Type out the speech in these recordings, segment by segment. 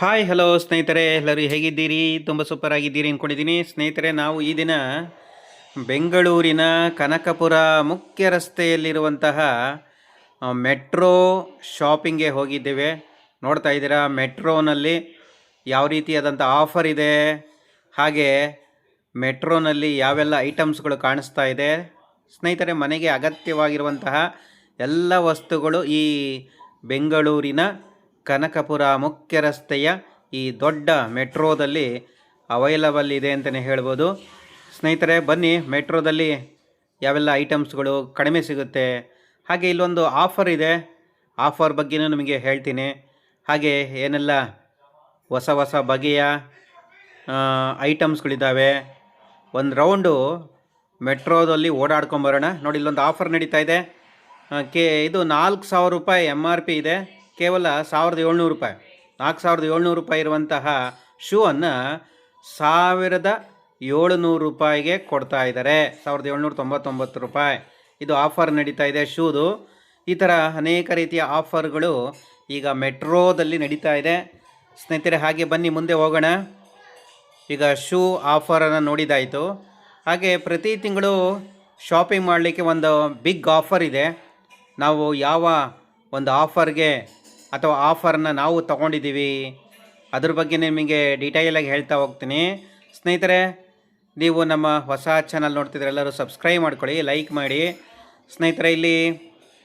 Hi hello ಸ್ನೇಹಿತರೆ, ಎಲ್ಲರೂ ಹೇಗಿದ್ದೀರಿ? ತುಂಬ ಸೂಪರ್ ಆಗಿದ್ದೀರಿ ಅಂದ್ಕೊಂಡಿದ್ದೀನಿ. ಸ್ನೇಹಿತರೆ, ನಾವು ಈ ದಿನ ಬೆಂಗಳೂರಿನ ಕನಕಪುರ ಮುಖ್ಯ ರಸ್ತೆಯಲ್ಲಿರುವಂತಹ ಮೆಟ್ರೋ ಶಾಪಿಂಗ್ಗೆ ಹೋಗಿದ್ದೇವೆ. ನೋಡ್ತಾ ಇದ್ದೀರಾ, ಮೆಟ್ರೋನಲ್ಲಿ ಯಾವ ರೀತಿಯಾದಂಥ ಆಫರ್ ಇದೆ, ಹಾಗೆ ಮೆಟ್ರೋನಲ್ಲಿ ಯಾವೆಲ್ಲ ಐಟಮ್ಸ್ಗಳು ಕಾಣಿಸ್ತಾ ಇದೆ. ಸ್ನೇಹಿತರೆ, ಮನೆಗೆ ಅಗತ್ಯವಾಗಿರುವಂತಹ ಎಲ್ಲ ವಸ್ತುಗಳು ಈ ಬೆಂಗಳೂರಿನ ಕನಕಪುರ ಮುಖ್ಯ ರಸ್ತೆಯ ಈ ದೊಡ್ಡ ಮೆಟ್ರೋದಲ್ಲಿ ಅವೈಲಬಲ್ ಇದೆ ಅಂತಲೇ ಹೇಳ್ಬೋದು. ಸ್ನೇಹಿತರೆ, ಬನ್ನಿ, ಮೆಟ್ರೋದಲ್ಲಿ ಯಾವೆಲ್ಲ ಐಟಮ್ಸ್ಗಳು ಕಡಿಮೆ ಸಿಗುತ್ತೆ, ಹಾಗೆ ಇಲ್ಲೊಂದು ಆಫರ್ ಇದೆ, ಆಫರ್ ಬಗ್ಗೆನೂ ನಿಮಗೆ ಹೇಳ್ತೀನಿ. ಹಾಗೆ ಏನೆಲ್ಲ ಹೊಸ ಹೊಸ ಬಗೆಯ ಐಟಮ್ಸ್ಗಳಿದ್ದಾವೆ. ಒಂದು ರೌಂಡು ಮೆಟ್ರೋದಲ್ಲಿ ಓಡಾಡ್ಕೊಂಬರೋಣ. ನೋಡಿ, ಇಲ್ಲೊಂದು ಆಫರ್ ನಡೀತಾ ಇದೆ. ಇದು 4,000 ರೂಪಾಯಿ MRP ಇದೆ, ಕೇವಲ 1,700 ರೂಪಾಯಿ. 4,700 ರೂಪಾಯಿ ಇರುವಂತಹ ಶೂ ಅನ್ನು 1,700 ರೂಪಾಯಿಗೆ ಕೊಡ್ತಾ ಇದ್ದಾರೆ. 1,799 ರೂಪಾಯಿ ಇದು ಆಫರ್ ನಡೀತಾ ಇದೆ ಶೂದು. ಈ ಥರ ಅನೇಕ ರೀತಿಯ ಆಫರ್ಗಳು ಈಗ ಮೆಟ್ರೋದಲ್ಲಿ ನಡೀತಾ ಇದೆ. ಸ್ನೇಹಿತರೆ, ಹಾಗೆ ಬನ್ನಿ ಮುಂದೆ ಹೋಗೋಣ. ಈಗ ಶೂ ಆಫರನ್ನು ನೋಡಿದಾಯಿತು. ಹಾಗೆ ಪ್ರತಿ ತಿಂಗಳು ಶಾಪಿಂಗ್ ಮಾಡಲಿಕ್ಕೆ ಒಂದು ಬಿಗ್ ಆಫರ್ ಇದೆ. ನಾವು ಯಾವ ಒಂದು ಆಫರ್ಗೆ ಅಥವಾ ಆಫರನ್ನು ನಾವು ತೊಗೊಂಡಿದ್ದೀವಿ ಅದ್ರ ಬಗ್ಗೆ ನಿಮಗೆ ಡೀಟೇಲಾಗಿ ಹೇಳ್ತಾ ಹೋಗ್ತೀನಿ. ಸ್ನೇಹಿತರೆ, ನೀವು ನಮ್ಮ ಹೊಸ ಚಾನಲ್ ನೋಡ್ತಿದ್ರೆ ಎಲ್ಲರೂ ಸಬ್ಸ್ಕ್ರೈಬ್ ಮಾಡ್ಕೊಳ್ಳಿ, ಲೈಕ್ ಮಾಡಿ. ಸ್ನೇಹಿತರೆ, ಇಲ್ಲಿ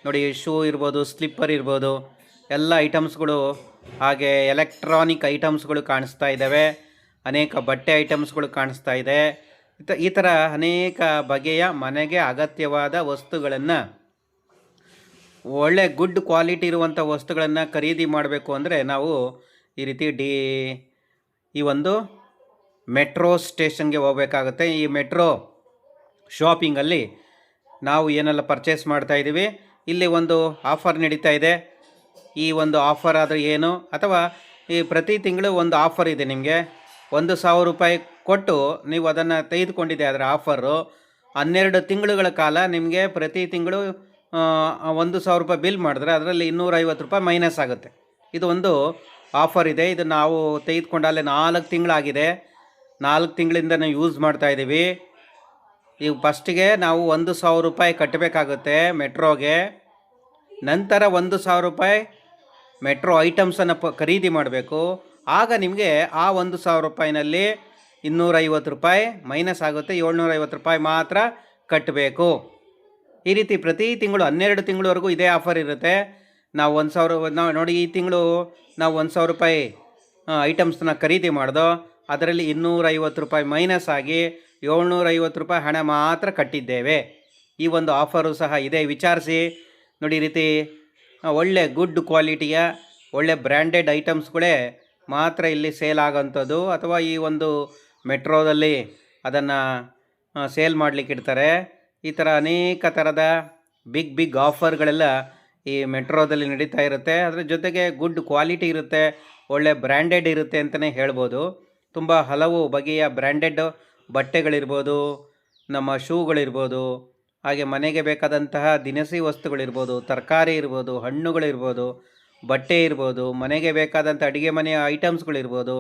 ನೋಡಿ, ಶೂ ಇರ್ಬೋದು, ಸ್ಲಿಪ್ಪರ್ ಇರ್ಬೋದು, ಎಲ್ಲ ಐಟಮ್ಸ್ಗಳು, ಹಾಗೆ ಎಲೆಕ್ಟ್ರಾನಿಕ್ ಐಟಮ್ಸ್ಗಳು ಕಾಣಿಸ್ತಾ ಇದ್ದಾವೆ. ಅನೇಕ ಬಟ್ಟೆ ಐಟಮ್ಸ್ಗಳು ಕಾಣಿಸ್ತಾ ಇದೆ. ಈ ಥರ ಅನೇಕ ಬಗೆಯ ಮನೆಗೆ ಅಗತ್ಯವಾದ ವಸ್ತುಗಳನ್ನು, ಒಳ್ಳೆ ಗುಡ್ ಕ್ವಾಲಿಟಿ ಇರುವಂಥ ವಸ್ತುಗಳನ್ನು ಖರೀದಿ ಮಾಡಬೇಕು ಅಂದರೆ ನಾವು ಈ ರೀತಿ ಈ ಒಂದು ಮೆಟ್ರೋ ಸ್ಟೇಷನ್ಗೆ ಹೋಗಬೇಕಾಗುತ್ತೆ. ಈ ಮೆಟ್ರೋ ಶಾಪಿಂಗಲ್ಲಿ ನಾವು ಏನೆಲ್ಲ ಪರ್ಚೇಸ್ ಮಾಡ್ತಾಯಿದ್ದೀವಿ, ಇಲ್ಲಿ ಒಂದು ಆಫರ್ ನಡೀತಾ ಇದೆ. ಈ ಒಂದು ಆಫರ್ ಆದರೆ ಏನು, ಅಥವಾ ಈ ಪ್ರತಿ ತಿಂಗಳು ಒಂದು ಆಫರ್ ಇದೆ. ನಿಮಗೆ 1,000 ರೂಪಾಯಿ ಕೊಟ್ಟು ನೀವು ಅದನ್ನು ತೆಗೆದುಕೊಂಡಿದೆ, ಅದರ ಆಫರು 12 ತಿಂಗಳುಗಳ ಕಾಲ ನಿಮಗೆ ಪ್ರತಿ ತಿಂಗಳು 1,000 ರೂಪಾಯಿ ಬಿಲ್ ಮಾಡಿದ್ರೆ ಅದರಲ್ಲಿ 250 ರೂಪಾಯಿ ಮೈನಸ್ ಆಗುತ್ತೆ. ಇದು ಒಂದು ಆಫರ್ ಇದೆ. ಇದು ನಾವು ತೆಗೆದುಕೊಂಡಲ್ಲೇ 4 ತಿಂಗಳಾಗಿದೆ. 4 ತಿಂಗಳಿಂದ ನಾವು ಯೂಸ್ ಮಾಡ್ತಾಯಿದ್ದೀವಿ. ಈಗ ಫಸ್ಟಿಗೆ ನಾವು 1,000 ರೂಪಾಯಿ ಕಟ್ಟಬೇಕಾಗುತ್ತೆ ಮೆಟ್ರೋಗೆ. ನಂತರ 1,000 ರೂಪಾಯಿ ಮೆಟ್ರೋ ಐಟಮ್ಸನ್ನು ಖರೀದಿ ಮಾಡಬೇಕು. ಆಗ ನಿಮಗೆ ಆ 1,000 ರೂಪಾಯಿನಲ್ಲಿ 250 ರೂಪಾಯಿ ಮೈನಸ್ ಆಗುತ್ತೆ. 750 ರೂಪಾಯಿ ಮಾತ್ರ ಕಟ್ಟಬೇಕು. ಈ ರೀತಿ ಪ್ರತಿ ತಿಂಗಳು 12 ತಿಂಗಳವರೆಗೂ ಇದೇ ಆಫರ್ ಇರುತ್ತೆ. ನಾವು 1,000 ನೋಡಿ, ಈ ತಿಂಗಳು ನಾವು 1,000 ರೂಪಾಯಿ ಐಟಮ್ಸನ್ನ ಖರೀದಿ ಮಾಡ್ದೋ, ಅದರಲ್ಲಿ 250 ರೂಪಾಯಿ ಮೈನಸ್ ಆಗಿ 750 ರೂಪಾಯಿ ಹಣ ಮಾತ್ರ ಕಟ್ಟಿದ್ದೇವೆ. ಈ ಒಂದು ಆಫರು ಸಹ ಇದೆ, ವಿಚಾರಿಸಿ ನೋಡಿ. ಈ ರೀತಿ ಒಳ್ಳೆ ಗುಡ್ ಕ್ವಾಲಿಟಿಯ ಒಳ್ಳೆ ಬ್ರ್ಯಾಂಡೆಡ್ ಐಟಮ್ಸ್ಗಳೇ ಮಾತ್ರ ಇಲ್ಲಿ ಸೇಲ್ ಆಗೋಂಥದ್ದು, ಅಥವಾ ಈ ಒಂದು ಮೆಟ್ರೋದಲ್ಲಿ ಅದನ್ನು ಸೇಲ್ ಮಾಡಲಿಕ್ಕೆ ಇಡ್ತಾರೆ. ಈ ಥರ ಅನೇಕ ಥರದ ಬಿಗ್ ಆಫರ್ಗಳೆಲ್ಲ ಈ ಮೆಟ್ರೋದಲ್ಲಿ ನಡೀತಾ ಇರುತ್ತೆ. ಅದರ ಜೊತೆಗೆ ಗುಡ್ ಕ್ವಾಲಿಟಿ ಇರುತ್ತೆ, ಒಳ್ಳೆ ಬ್ರ್ಯಾಂಡೆಡ್ ಇರುತ್ತೆ ಅಂತಲೇ ಹೇಳ್ಬೋದು. ತುಂಬ ಹಲವು ಬಗೆಯ ಬ್ರ್ಯಾಂಡೆಡ್ ಬಟ್ಟೆಗಳಿರ್ಬೋದು, ನಮ್ಮ ಶೂಗಳಿರ್ಬೋದು, ಹಾಗೆ ಮನೆಗೆ ಬೇಕಾದಂತಹ ದಿನಸಿ ವಸ್ತುಗಳಿರ್ಬೋದು, ತರಕಾರಿ ಇರ್ಬೋದು, ಹಣ್ಣುಗಳಿರ್ಬೋದು, ಬಟ್ಟೆ ಇರ್ಬೋದು, ಮನೆಗೆ ಬೇಕಾದಂಥ ಅಡುಗೆ ಮನೆಯ ಐಟಮ್ಸ್ಗಳಿರ್ಬೋದು.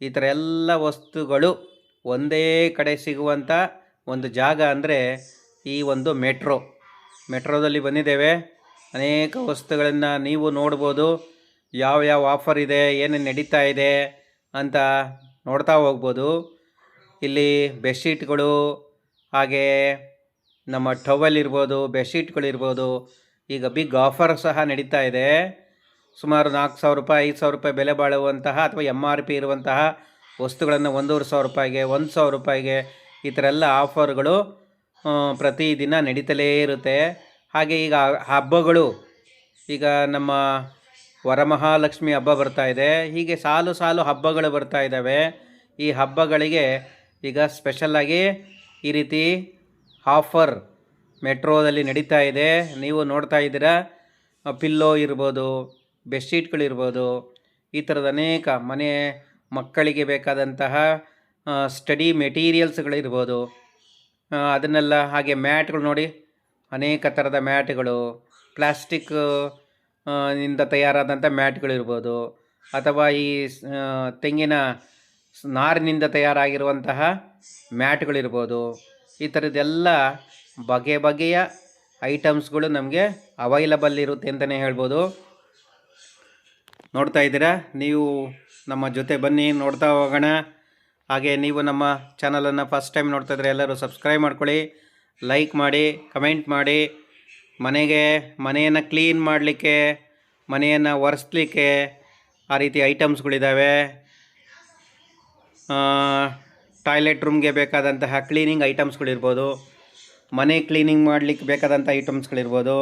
ಈ ಥರ ಎಲ್ಲ ವಸ್ತುಗಳು ಒಂದೇ ಕಡೆ ಸಿಗುವಂಥ ಒಂದು ಜಾಗ ಅಂದರೆ ಈ ಒಂದು ಮೆಟ್ರೋದಲ್ಲಿ ಬಂದಿದ್ದೇವೆ. ಅನೇಕ ವಸ್ತುಗಳನ್ನು ನೀವು ನೋಡ್ಬೋದು. ಯಾವ ಆಫರ್ ಇದೆ, ಏನೇನು ನಡೀತಾ ಇದೆ ಅಂತ ನೋಡ್ತಾ ಹೋಗ್ಬೋದು. ಇಲ್ಲಿ ಬೆಡ್ಶೀಟ್ಗಳು, ಹಾಗೆ ನಮ್ಮ ಟವಲ್ ಇರ್ಬೋದು, ಬೆಡ್ಶೀಟ್ಗಳಿರ್ಬೋದು, ಈಗ ಬಿಗ್ ಆಫರ್ ಸಹ ನಡೀತಾ ಇದೆ. ಸುಮಾರು 4,000 ರೂಪಾಯಿ 5,000 ರೂಪಾಯಿ ಬೆಲೆ ಬಾಳುವಂತಹ ಅಥವಾ MRP ಇರುವಂತಹ ವಸ್ತುಗಳನ್ನು 1,500 ರೂಪಾಯಿಗೆ, 1,000 ರೂಪಾಯಿಗೆ, ಈ ಥರ ಎಲ್ಲ ಆಫರ್ಗಳು ಪ್ರತಿದಿನ ನಡೀತಲೇ ಇರುತ್ತೆ. ಹಾಗೆ ಈಗ ಹಬ್ಬಗಳು, ಈಗ ನಮ್ಮ ವರಮಹಾಲಕ್ಷ್ಮಿ ಹಬ್ಬ ಬರ್ತಾ ಇದೆ. ಹೀಗೆ ಸಾಲು ಹಬ್ಬಗಳು ಬರ್ತಾ ಇದ್ದಾವೆ. ಈ ಹಬ್ಬಗಳಿಗೆ ಈಗ ಸ್ಪೆಷಲ್ಲಾಗಿ ಈ ರೀತಿ ಆಫರ್ ಮೆಟ್ರೋದಲ್ಲಿ ನಡೀತಾ ಇದೆ. ನೀವು ನೋಡ್ತಾ ಇದ್ದೀರಾ, ಪಿಲ್ಲೋ ಇರ್ಬೋದು, ಬೆಡ್ಶೀಟ್ಗಳಿರ್ಬೋದು, ಈ ಥರದ ಅನೇಕ ಮಕ್ಕಳಿಗೆ ಬೇಕಾದಂತಹ ಸ್ಟಡಿ ಮೆಟೀರಿಯಲ್ಸ್ಗಳಿರ್ಬೋದು, ಅದನ್ನೆಲ್ಲ, ಹಾಗೆ ಮ್ಯಾಟ್ಗಳು ನೋಡಿ, ಅನೇಕ ಥರದ ಮ್ಯಾಟ್ಗಳು, ಪ್ಲಾಸ್ಟಿಕ್ ಇಂದ ತಯಾರಾದಂಥ ಮ್ಯಾಟ್ಗಳಿರ್ಬೋದು, ಅಥವಾ ಈ ತೆಂಗಿನ ನಾರಿನಿಂದ ತಯಾರಾಗಿರುವಂತಹ ಮ್ಯಾಟ್ಗಳಿರ್ಬೋದು. ಈ ಥರದ್ದೆಲ್ಲ ಬಗೆ ಬಗೆಯ ಐಟಮ್ಸ್ಗಳು ನಮಗೆ ಅವೈಲಬಲ್ ಇರುತ್ತೆ ಅಂತಲೇ ಹೇಳ್ಬೋದು. ನೋಡ್ತಾ ಇದ್ದೀರಾ, ನೀವು ನಮ್ಮ ಜೊತೆ ಬನ್ನಿ, ನೋಡ್ತಾ ಹೋಗೋಣ. ಹಾಗೆ ನೀವು ನಮ್ಮ ಚಾನಲನ್ನು ಫಸ್ಟ್ ಟೈಮ್ ನೋಡ್ತಾ ಇದ್ದರೆ ಎಲ್ಲರೂ ಸಬ್ಸ್ಕ್ರೈಬ್ ಮಾಡ್ಕೊಳ್ಳಿ, ಲೈಕ್ ಮಾಡಿ, ಕಮೆಂಟ್ ಮಾಡಿ. ಮನೆಯನ್ನು ಕ್ಲೀನ್ ಮಾಡಲಿಕ್ಕೆ, ಮನೆಯನ್ನು ಒರೆಸ್ಲಿಕ್ಕೆ ಆ ರೀತಿ ಐಟಮ್ಸ್ಗಳಿದ್ದಾವೆ. ಟಾಯ್ಲೆಟ್ ರೂಮ್ಗೆ ಬೇಕಾದಂತಹ ಕ್ಲೀನಿಂಗ್ ಐಟಮ್ಸ್ಗಳಿರ್ಬೋದು, ಮನೆ ಕ್ಲೀನಿಂಗ್ ಮಾಡಲಿಕ್ಕೆ ಬೇಕಾದಂಥ ಐಟಮ್ಸ್ಗಳಿರ್ಬೋದು,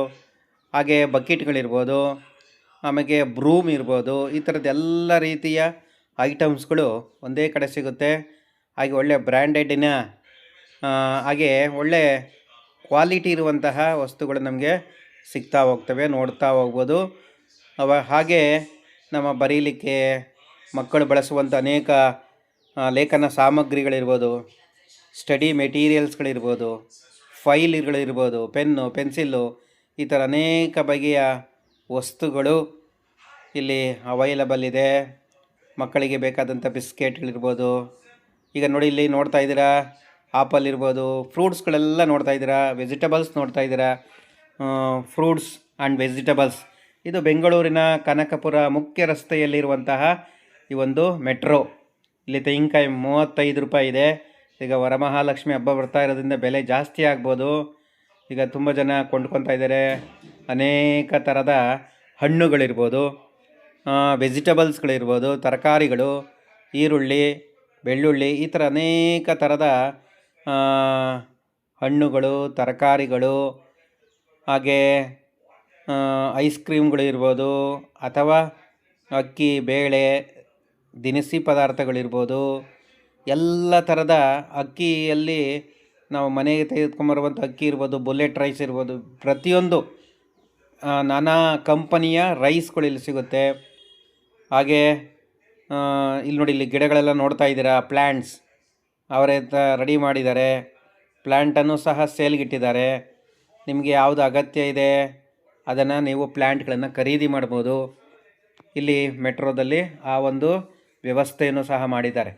ಹಾಗೆ ಬಕೆಟ್ಗಳಿರ್ಬೋದು, ಆಮೇಲೆ ಬ್ರೂಮ್ ಇರ್ಬೋದು. ಈ ಥರದ್ದು ಎಲ್ಲ ರೀತಿಯ ಐಟಮ್ಸ್ಗಳು ಒಂದೇ ಕಡೆ ಸಿಗುತ್ತೆ. ಹಾಗೆ ಒಳ್ಳೆ ಬ್ರ್ಯಾಂಡೆಡಿನ ಹಾಗೆ ಒಳ್ಳೆ ಕ್ವಾಲಿಟಿ ಇರುವಂತಹ ವಸ್ತುಗಳು ನಮಗೆ ಸಿಗ್ತಾ ಹೋಗ್ತವೆ, ನೋಡ್ತಾ ಹೋಗ್ಬೋದು. ಹಾಗೆ ನಮ್ಮ ಬರೀಲಿಕ್ಕೆ ಮಕ್ಕಳು ಬಳಸುವಂಥ ಅನೇಕ ಲೇಖನ ಸಾಮಗ್ರಿಗಳಿರ್ಬೋದು, ಸ್ಟಡಿ ಮೆಟೀರಿಯಲ್ಸ್ಗಳಿರ್ಬೋದು, ಫೈಲ್ಗಳಿರ್ಬೋದು, ಪೆನ್ನು, ಪೆನ್ಸಿಲ್ಲು, ಈ ಥರ ಅನೇಕ ಬಗೆಯ ವಸ್ತುಗಳು ಇಲ್ಲಿ ಅವೈಲಬಲ್ ಇದೆ. ಮಕ್ಕಳಿಗೆ ಬೇಕಾದಂಥ ಬಿಸ್ಕೆಟ್ಗಳಿರ್ಬೋದು. ಈಗ ನೋಡಿ, ಇಲ್ಲಿ ನೋಡ್ತಾ ಇದ್ದೀರಾ, ಆಪಲ್ ಇರ್ಬೋದು, ಫ್ರೂಟ್ಸ್ಗಳೆಲ್ಲ ನೋಡ್ತಾ ಇದ್ದೀರಾ, ವೆಜಿಟಬಲ್ಸ್ ನೋಡ್ತಾ ಇದ್ದೀರಾ. Fruits and vegetables. ಇದು ಬೆಂಗಳೂರಿನ ಕನಕಪುರ ಮುಖ್ಯ ರಸ್ತೆಯಲ್ಲಿರುವಂತಹ ಈ ಒಂದು ಮೆಟ್ರೋ. ಇಲ್ಲಿ ತೆಂಗಿನಕಾಯಿ 35 ರೂಪಾಯಿ ಇದೆ. ಈಗ ವರಮಹಾಲಕ್ಷ್ಮಿ ಹಬ್ಬ ಬರ್ತಾ ಇರೋದ್ರಿಂದ ಬೆಲೆ ಜಾಸ್ತಿ ಆಗ್ಬೋದು. ಈಗ ತುಂಬ ಜನ ಕೊಂಡ್ಕೊತಾ ಇದ್ದಾರೆ. ಅನೇಕ ಥರದ ಹಣ್ಣುಗಳಿರ್ಬೋದು, ವೆಜಿಟಬಲ್ಸ್ಗಳಿರ್ಬೋದು, ತರಕಾರಿಗಳು, ಈರುಳ್ಳಿ, ಬೆಳ್ಳುಳ್ಳಿ, ಈ ಥರ ಅನೇಕ ಥರದ ಹಣ್ಣುಗಳು, ತರಕಾರಿಗಳು, ಹಾಗೆ ಐಸ್ ಕ್ರೀಮ್ಗಳಿರ್ಬೋದು, ಅಥವಾ ಅಕ್ಕಿ, ಬೇಳೆ, ದಿನಸಿ ಪದಾರ್ಥಗಳಿರ್ಬೋದು. ಎಲ್ಲ ಥರದ ಅಕ್ಕಿಯಲ್ಲಿ ನಾವು ಮನೆಗೆ ತೆಗೆದುಕೊಂಬರುವಂಥ ಅಕ್ಕಿ ಇರ್ಬೋದು, ಬುಲೆಟ್ ರೈಸ್ ಇರ್ಬೋದು, ಪ್ರತಿಯೊಂದು ನಾನಾ ಕಂಪನಿಯ ರೈಸ್ಗಳು ಇಲ್ಲಿ ಸಿಗುತ್ತೆ. ಹಾಗೆ ಇಲ್ಲಿ ನೋಡಿ, ಇಲ್ಲಿ ಗಿಡಗಳೆಲ್ಲ ನೋಡ್ತಾ ಇದ್ದೀರಾ, ಪ್ಲ್ಯಾಂಟ್ಸ್ ಅವರೇ ರೆಡಿ ಮಾಡಿದ್ದಾರೆ. ಪ್ಲ್ಯಾಂಟನ್ನು ಸಹ ಸೇಲ್ಗಿಟ್ಟಿದ್ದಾರೆ. ನಿಮಗೆ ಯಾವುದು ಅಗತ್ಯ ಇದೆ ಅದನ್ನು ನೀವು ಪ್ಲ್ಯಾಂಟ್ಗಳನ್ನು ಖರೀದಿ ಮಾಡ್ಬೋದು. ಇಲ್ಲಿ ಮೆಟ್ರೋದಲ್ಲಿ ಆ ಒಂದು ವ್ಯವಸ್ಥೆಯನ್ನು ಸಹ ಮಾಡಿದ್ದಾರೆ.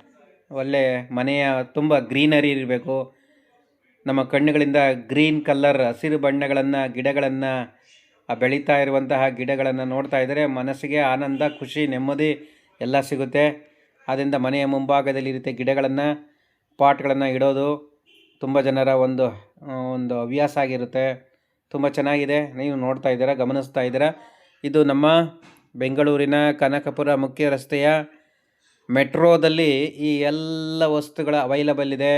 ಒಳ್ಳೆ ಮನೆಯ ತುಂಬ ಗ್ರೀನರಿ ಇರಬೇಕು. ನಮ್ಮ ಕಣ್ಣುಗಳಿಂದ ಗ್ರೀನ್ ಕಲ್ಲರ್, ಹಸಿರು ಬಣ್ಣಗಳನ್ನು, ಗಿಡಗಳನ್ನು, ಬೆಳೀತಾ ಇರುವಂತಹ ಗಿಡಗಳನ್ನು ನೋಡ್ತಾ ಇದ್ದರೆ ಮನಸ್ಸಿಗೆ ಆನಂದ, ಖುಷಿ, ನೆಮ್ಮದಿ ಎಲ್ಲ ಸಿಗುತ್ತೆ. ಆದ್ದರಿಂದ ಮನೆಯ ಮುಂಭಾಗದಲ್ಲಿ ಇರುತ್ತೆ ಗಿಡಗಳನ್ನು, ಪಾಟ್ಗಳನ್ನು ಇಡೋದು ತುಂಬ ಜನರ ಒಂದು ಹವ್ಯಾಸ ಆಗಿರುತ್ತೆ. ತುಂಬ ಚೆನ್ನಾಗಿದೆ. ನೀವು ನೋಡ್ತಾ ಇದ್ದೀರಾ, ಗಮನಿಸ್ತಾ ಇದ್ದೀರಾ. ಇದು ನಮ್ಮ ಬೆಂಗಳೂರಿನ ಕನಕಪುರ ಮುಖ್ಯ ರಸ್ತೆಯ ಮೆಟ್ರೋದಲ್ಲಿ ಈ ಎಲ್ಲ ವಸ್ತುಗಳ ಅವೈಲಬಲ್ ಇದೆ.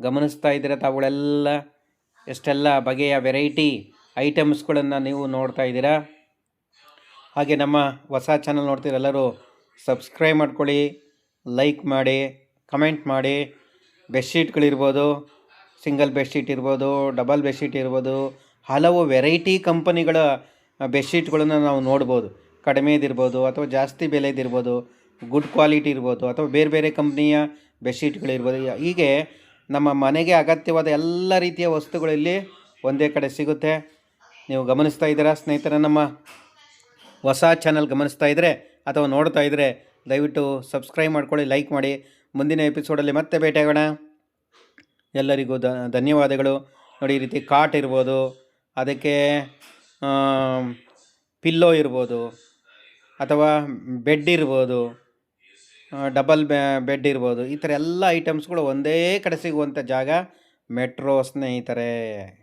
ಗಮನಿಸ್ತಾ ಇದ್ದೀರಾ ತಾವುಗಳೆಲ್ಲ, ಎಷ್ಟೆಲ್ಲ ಬಗೆಯ ವೆರೈಟಿ ಐಟಮ್ಸ್ಗಳನ್ನು ನೀವು ನೋಡ್ತಾ ಇದ್ದೀರಾ. ಹಾಗೆ ನಮ್ಮ ಹೊಸ ಚಾನಲ್ ನೋಡ್ತೀರ ಎಲ್ಲರೂ ಸಬ್ಸ್ಕ್ರೈಬ್ ಮಾಡ್ಕೊಳ್ಳಿ, ಲೈಕ್ ಮಾಡಿ, ಕಮೆಂಟ್ ಮಾಡಿ. ಬೆಡ್ಶೀಟ್ಗಳಿರ್ಬೋದು, ಸಿಂಗಲ್ ಬೆಡ್ಶೀಟ್ ಇರ್ಬೋದು, ಡಬಲ್ ಬೆಡ್ಶೀಟ್ ಇರ್ಬೋದು, ಹಲವು ವೆರೈಟಿ ಕಂಪನಿಗಳ ಬೆಡ್ಶೀಟ್ಗಳನ್ನು ನಾವು ನೋಡ್ಬೋದು. ಕಡಿಮೆದಿರ್ಬೋದು ಅಥವಾ ಜಾಸ್ತಿ ಬೆಲೆದಿರ್ಬೋದು, ಗುಡ್ ಕ್ವಾಲಿಟಿ ಇರ್ಬೋದು, ಅಥವಾ ಬೇರೆ ಬೇರೆ ಕಂಪ್ನಿಯ ಬೆಡ್ಶೀಟ್ಗಳಿರ್ಬೋದು. ಹೀಗೆ ನಮ್ಮ ಮನೆಗೆ ಅಗತ್ಯವಾದ ಎಲ್ಲ ರೀತಿಯ ವಸ್ತುಗಳಲ್ಲಿ ಒಂದೇ ಕಡೆ ಸಿಗುತ್ತೆ. ನೀವು ಗಮನಿಸ್ತಾ ಇದ್ದೀರಾ ಸ್ನೇಹಿತರೆ, ನಮ್ಮ ಹೊಸ ಚಾನಲ್ ಗಮನಿಸ್ತಾ ಇದ್ದರೆ ಅಥವಾ ನೋಡ್ತಾ ಇದ್ದರೆ ದಯವಿಟ್ಟು ಸಬ್ಸ್ಕ್ರೈಬ್ ಮಾಡ್ಕೊಳ್ಳಿ, ಲೈಕ್ ಮಾಡಿ. ಮುಂದಿನ ಎಪಿಸೋಡಲ್ಲಿ ಮತ್ತೆ ಭೇಟಿಯಾಗೋಣ. ಎಲ್ಲರಿಗೂ ಧನ್ಯವಾದಗಳು. ನೋಡಿ, ಈ ರೀತಿ ಕಾಟ್ ಇರ್ಬೋದು, ಅದಕ್ಕೆ ಪಿಲ್ಲೋ ಇರ್ಬೋದು, ಅಥವಾ ಬೆಡ್ ಇರ್ಬೋದು, ಡಬಲ್ ಬೆಡ್ ಇರ್ಬೋದು. ಈ ಥರ ಎಲ್ಲ ಐಟಮ್ಸ್ಗಳು ಒಂದೇ ಕಡೆ ಸಿಗುವಂಥ ಜಾಗ ಮೆಟ್ರೋ ಸ್ನೇಹಿತರೆ.